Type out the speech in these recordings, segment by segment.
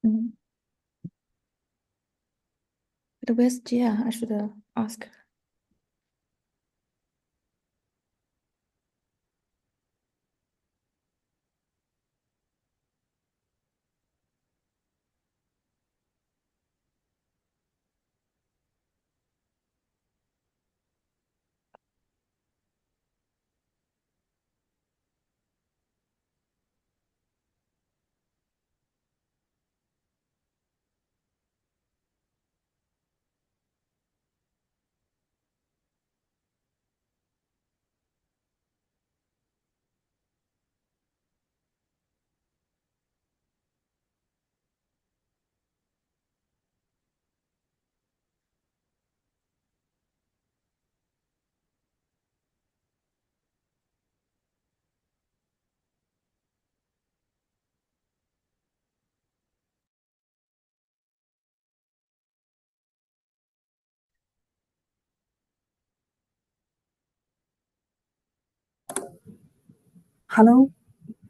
Mm. But where's Jia? I should ask. Hello.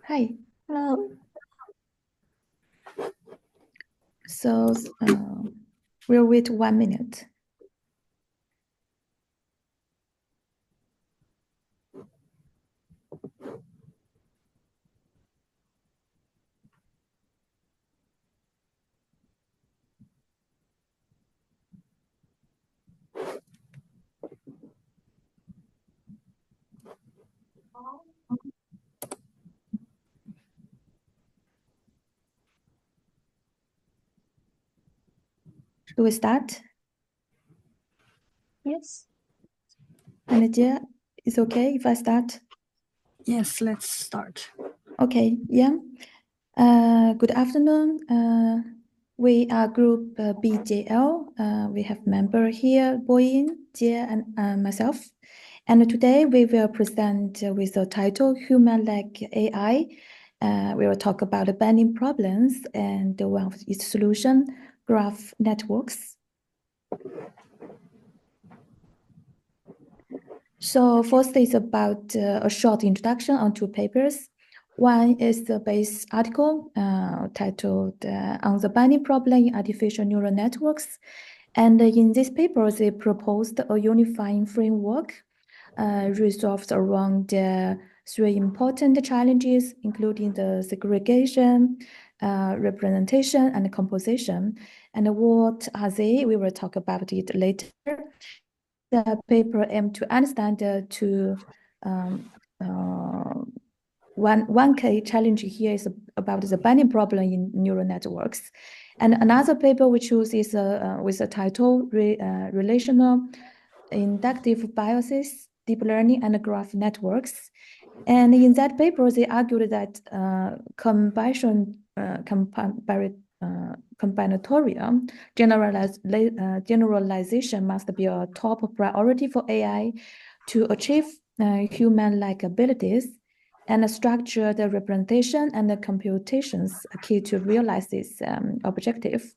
Hi. Hello. So we'll wait 1 minute. Should we start? Yes. And Jia, it's okay if I start? Yes, let's start. Okay, yeah. Good afternoon. We are group BJL. We have member here, Boyin, Jie, and myself. And today we will present with the title Human-like AI. We will talk about the burning problems and one of its solution, graph networks. So first is about a short introduction on two papers. One is the base article titled On the Burning Problem in Artificial Neural Networks. And in this paper, they proposed a unifying framework resolved around three important challenges, including the segregation, representation, and composition. And what are they? We will talk about it later. The paper aimed to understand um, uh, one key challenge here is about the binding problem in neural networks. And another paper we choose is with the title Relational Inductive Biases, Deep Learning and Graph Networks. And in that paper, they argued that combinatorial generalization must be a top priority for AI to achieve human-like abilities, and structured representation and the computations are key to realize this objective.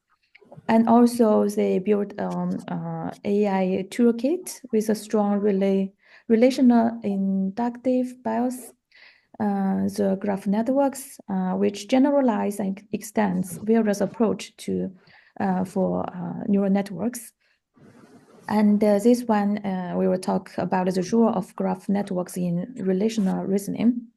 And also they built AI toolkit with a strong relational inductive bias, the graph networks, which generalize and extends various approach to for neural networks. And this one, we will talk about the role of graph networks in relational reasoning.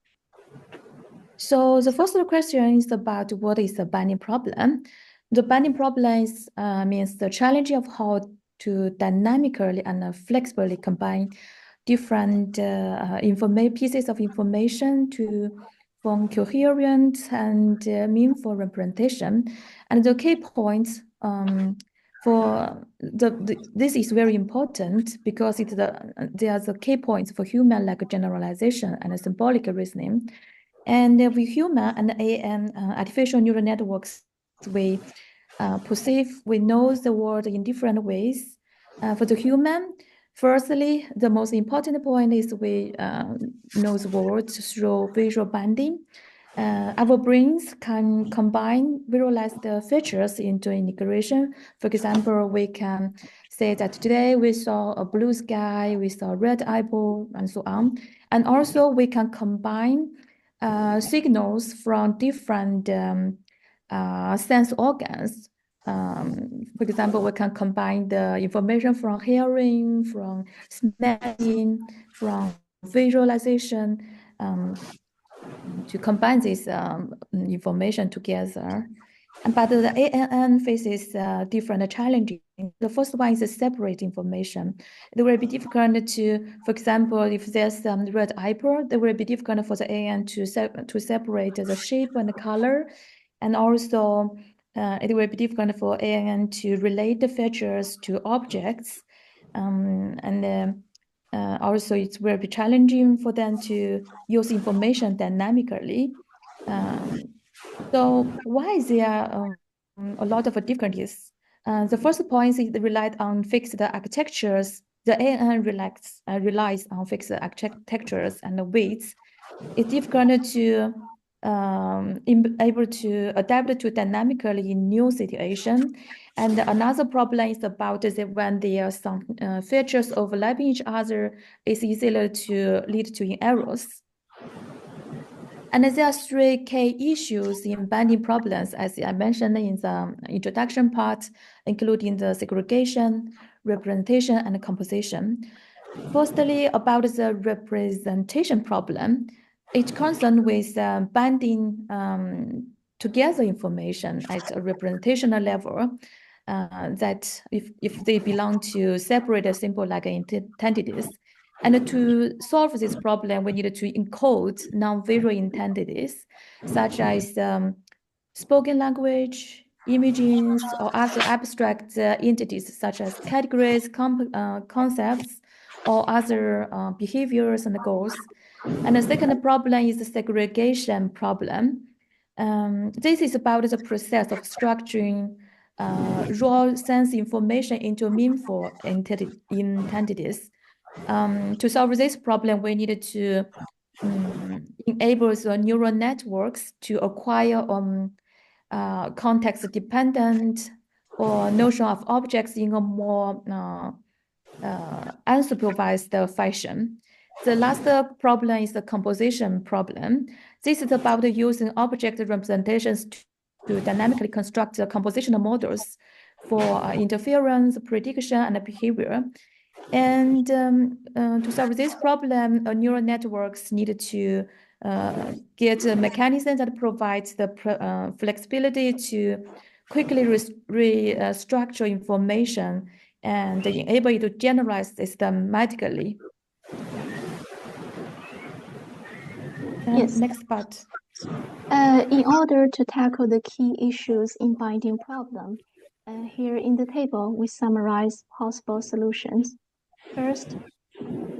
So the first question is about what is the binding problem. The binding problem is, means the challenge of how to dynamically and flexibly combine different pieces of information to form coherent and meaningful representation. And the key points for this is very important because they are the key points for human-like generalization and symbolic reasoning. And with human and AI, artificial neural networks, we perceive, we know the world in different ways. For the human, firstly, the most important point is we know the world through visual binding. Our brains can combine visualized features into integration. For example, we can say that today we saw a blue sky, we saw a red apple, and so on. And also we can combine signals from different sense organs. For example, we can combine the information from hearing, from smelling, from visualization, to combine this information together. But the ANN faces different challenges. The first one is separate information. It will be difficult to, for example, if there's some red apple, it will be difficult for the ANN to separate the shape and the color. And also, it will be difficult for ANN to relate the features to objects. Also, it will be challenging for them to use information dynamically. So why there are a lot of difficulties? The first point is relied on fixed architectures. The ANN relies on fixed architectures and weights. It's difficult to able to adapt to dynamically in new situation. And another problem is about when there are some features overlapping each other, it's easier to lead to errors. And there are three key issues in binding problems, as I mentioned in the introduction part, including the segregation, representation, and composition. Firstly, about the representation problem, it concerns with binding together information at a representational level, that if they belong to separate simple like entities. And to solve this problem, we need to encode non-visual entities, such as spoken language, images, or other abstract entities, such as categories, concepts, or other behaviors and goals. And the second problem is the segregation problem. This is about the process of structuring raw sense information into meaningful entities. To solve this problem, we needed to enable the neural networks to acquire context-dependent or notion of objects in a more unsupervised fashion. The last problem is the composition problem. This is about using object representations to dynamically construct the compositional models for interference, prediction, and behavior. And to solve this problem, neural networks needed to get a mechanism that provides the flexibility to quickly restructure information and enable it to generalize systematically. Yes. Next part. In order to tackle the key issues in binding problem, here in the table, we summarize possible solutions. First,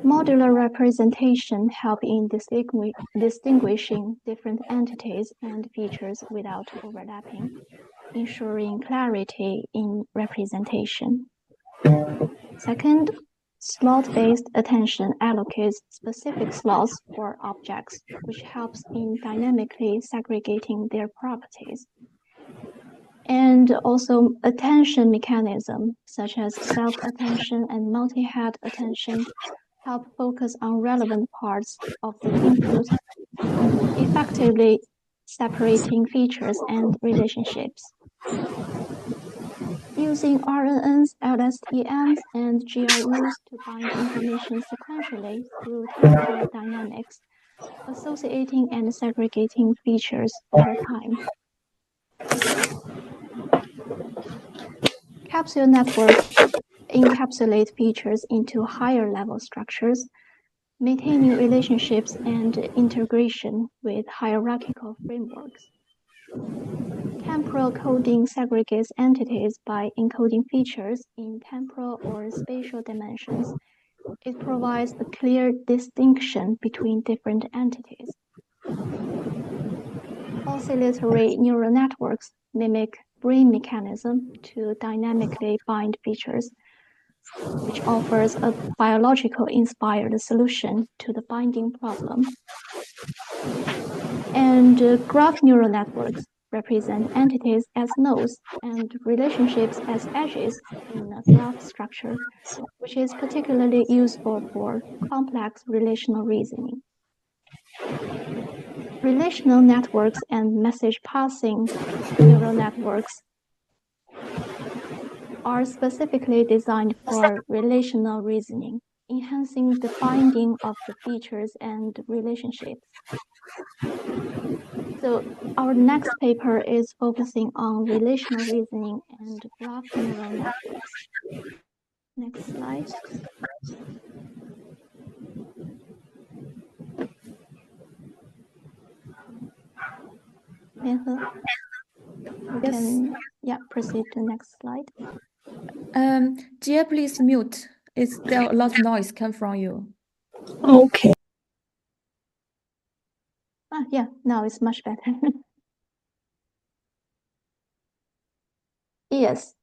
modular representation help in distinguishing different entities and features without overlapping, ensuring clarity in representation. Second, slot-based attention allocates specific slots for objects, which helps in dynamically segregating their properties. And also attention mechanism, such as self-attention and multi-head attention, help focus on relevant parts of the input, effectively separating features and relationships. Using RNNs, LSTMs, and GRUs to bind information sequentially through temporal dynamics, associating and segregating features over time. Capsule networks encapsulate features into higher-level structures, maintaining relationships and integration with hierarchical frameworks. Temporal coding segregates entities by encoding features in temporal or spatial dimensions. It provides a clear distinction between different entities. Oscillatory neural networks mimic brain mechanism to dynamically bind features, which offers a biological-inspired solution to the binding problem. And graph neural networks represent entities as nodes and relationships as edges in a graph structure, which is particularly useful for complex relational reasoning. Relational networks and message passing neural networks are specifically designed for relational reasoning, enhancing the binding of the features and relationships. So our next paper is focusing on relational reasoning and graph neural networks. Next slide. Lianhe, we can proceed to the next slide. Jie, please mute. It's there a lot of noise come from you. Okay. Yeah, now it's much better. Yes.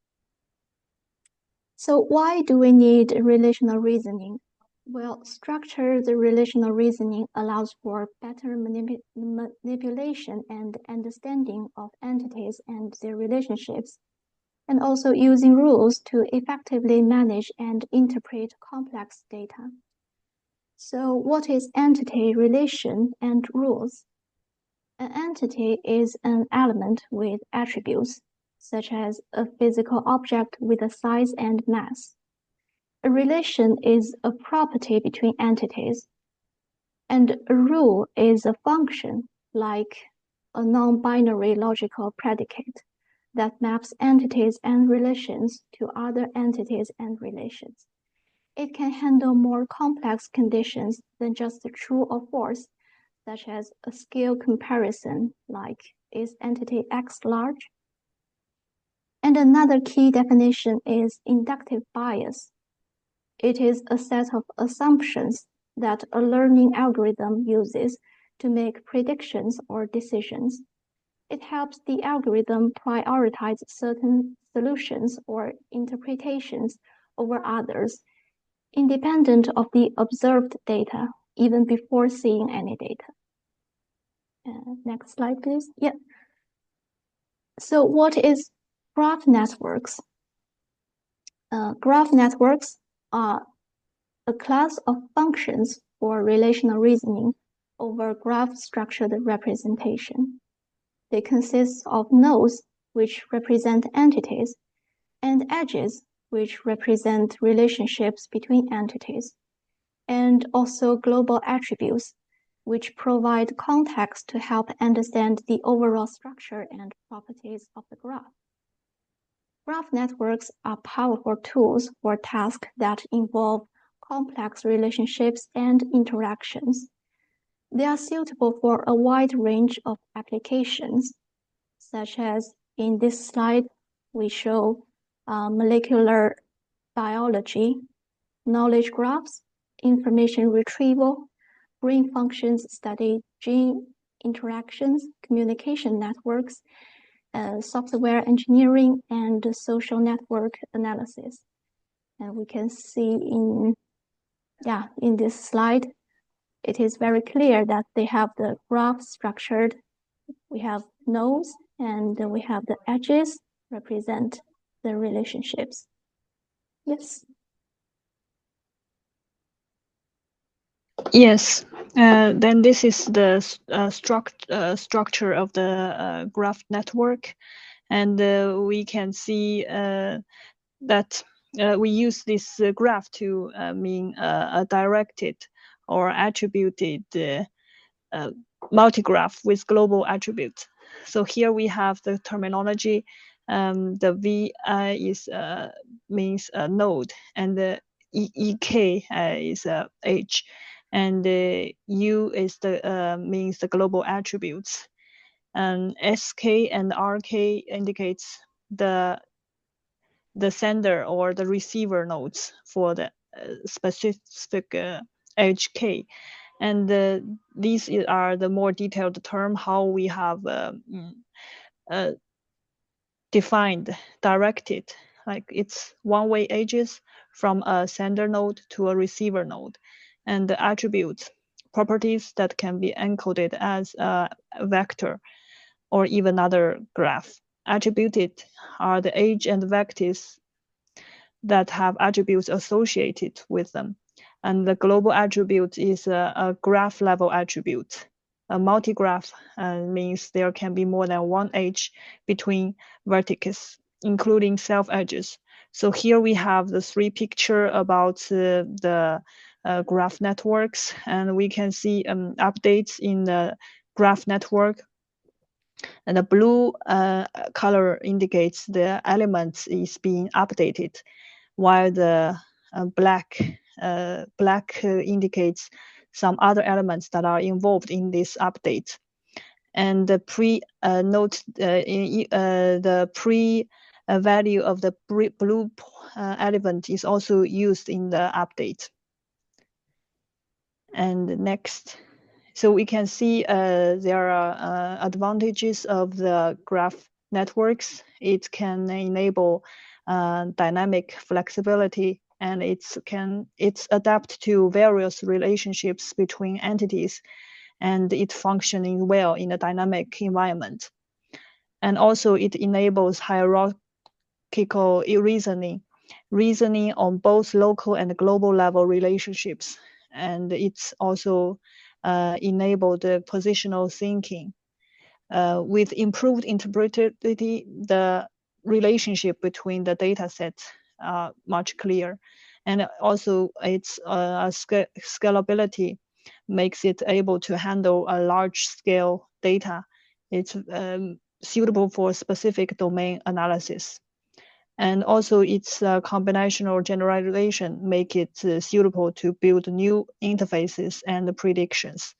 So why do we need relational reasoning? Well, structured relational reasoning allows for better manipulation and understanding of entities and their relationships, and also using rules to effectively manage and interpret complex data. So what is entity, relation, and rules? An entity is an element with attributes, such as a physical object with a size and mass. A relation is a property between entities, and a rule is a function, like a non-binary logical predicate, that maps entities and relations to other entities and relations. It can handle more complex conditions than just true or false, such as a scale comparison, like is entity X large? And another key definition is inductive bias. It is a set of assumptions that a learning algorithm uses to make predictions or decisions. It helps the algorithm prioritize certain solutions or interpretations over others, independent of the observed data, even before seeing any data. Next slide, please. Yeah. So what is graph networks? Graph networks are a class of functions for relational reasoning over graph-structured representation. They consist of nodes, which represent entities, and edges, which represent relationships between entities, and also global attributes, which provide context to help understand the overall structure and properties of the graph. Graph networks are powerful tools for tasks that involve complex relationships and interactions. They are suitable for a wide range of applications, such as in this slide, we show molecular biology, knowledge graphs, information retrieval, brain functions study, gene interactions, communication networks, software engineering, and social network analysis. And we can see in this slide, it is very clear that they have the graph structured. We have nodes and we have the edges represent the relationships. Yes. Yes. Then this is the structure of the graph network, and we can see that we use this graph to mean a directed or attributed multigraph with global attributes. So here we have the terminology. The VI is means a node, and the EK is edge, and the U is the means the global attributes, and SK and RK indicates the sender or the receiver nodes for the specific edge K. And these are the more detailed term how we have defined, directed, like it's one-way edges from a sender node to a receiver node, and the attributes, properties that can be encoded as a vector or even other graph. Attributed are the edge and vectors that have attributes associated with them. And the global attribute is a graph level attribute. A multi-graph means there can be more than one edge between vertices, including self-edges. So here we have the three picture about the graph networks, and we can see updates in the graph network. And the blue color indicates the elements is being updated, while the black indicates some other elements that are involved in this update. And the value of the blue element is also used in the update. And next, so we can see there are advantages of the graph networks. It can enable dynamic flexibility, and it's adapt to various relationships between entities, and it functioning well in a dynamic environment. And also it enables hierarchical reasoning on both local and global level relationships. And it's also enabled the positional thinking. With improved interpretability, the relationship between the data sets are much clearer. And also its scalability makes it able to handle a large scale data. It's suitable for specific domain analysis. And also its combinational generalization make it suitable to build new interfaces and predictions.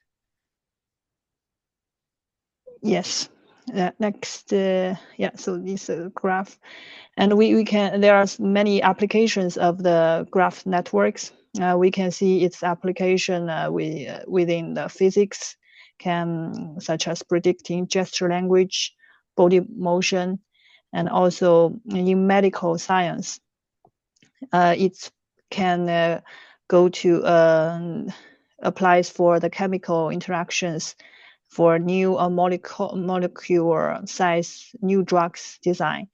Yes. Next, so this graph, and we can. There are many applications of the graph networks. We can see its application within the physics, such as predicting gesture language, body motion, and also in medical science. It can go to applies for the chemical interactions for new molecular size new drugs design.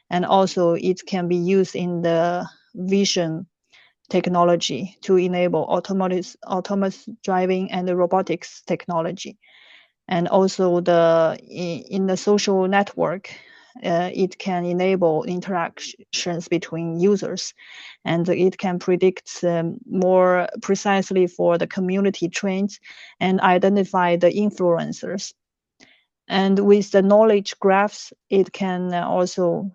And also it can be used in the vision technology to enable autonomous driving and the robotics technology. And also in the social network, it can enable interactions between users, and it can predict more precisely for the community trends and identify the influencers. And with the knowledge graphs, it can also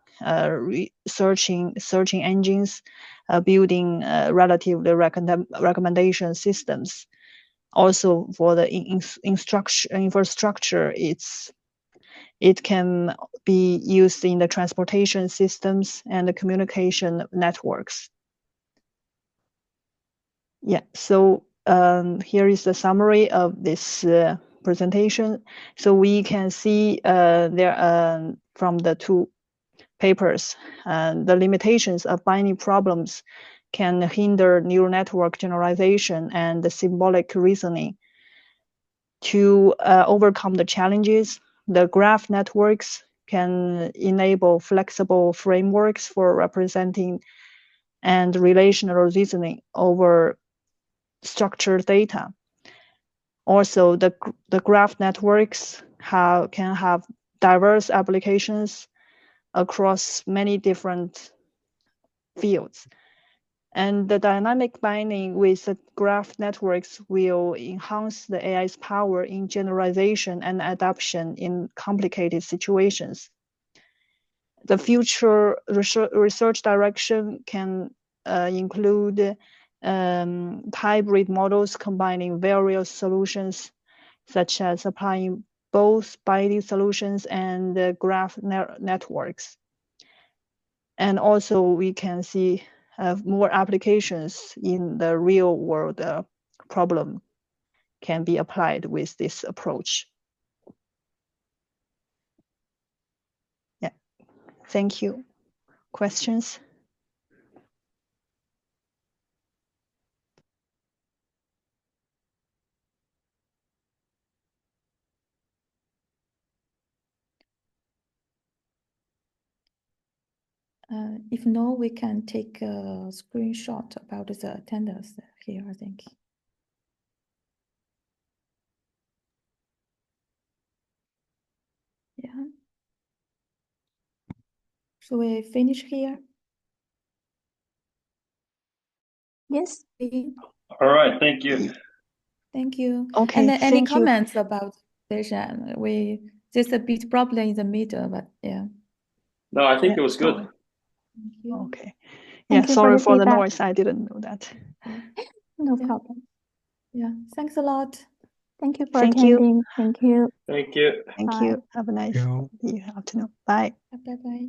searching engines, building relatively recommendation systems. Also for the infrastructure, it can be used in the transportation systems and the communication networks. Yeah, so here is the summary of this presentation. So we can see there from the two papers, the limitations of binary problems can hinder neural network generalization and the symbolic reasoning. To overcome the challenges, the graph networks can enable flexible frameworks for representing and relational reasoning over structured data. Also, the graph networks can have diverse applications across many different fields. And the dynamic binding with the graph networks will enhance the AI's power in generalization and adaptation in complicated situations. The future research direction can include hybrid models combining various solutions, such as applying both binding solutions and graph networks. And also we can see more applications in the real world problem can be applied with this approach. Yeah, thank you. Questions? If no, we can take a screenshot about the attendance here, I think. Yeah. So we finish here. Yes. All right, thank you. Thank you. Okay, And then any thank you. comments about session? There's a bit problem in the middle, but yeah. No, I think Yeah, it was good. sorry. Thank you. Okay. Thank Yeah, you for sorry the for the feedback. noise. I didn't know that. No Yeah. problem. Yeah. Thanks a lot. Thank you for Thank you. attending. Thank you. Thank you. Thank Bye. you. Have a nice afternoon. Bye. Bye bye.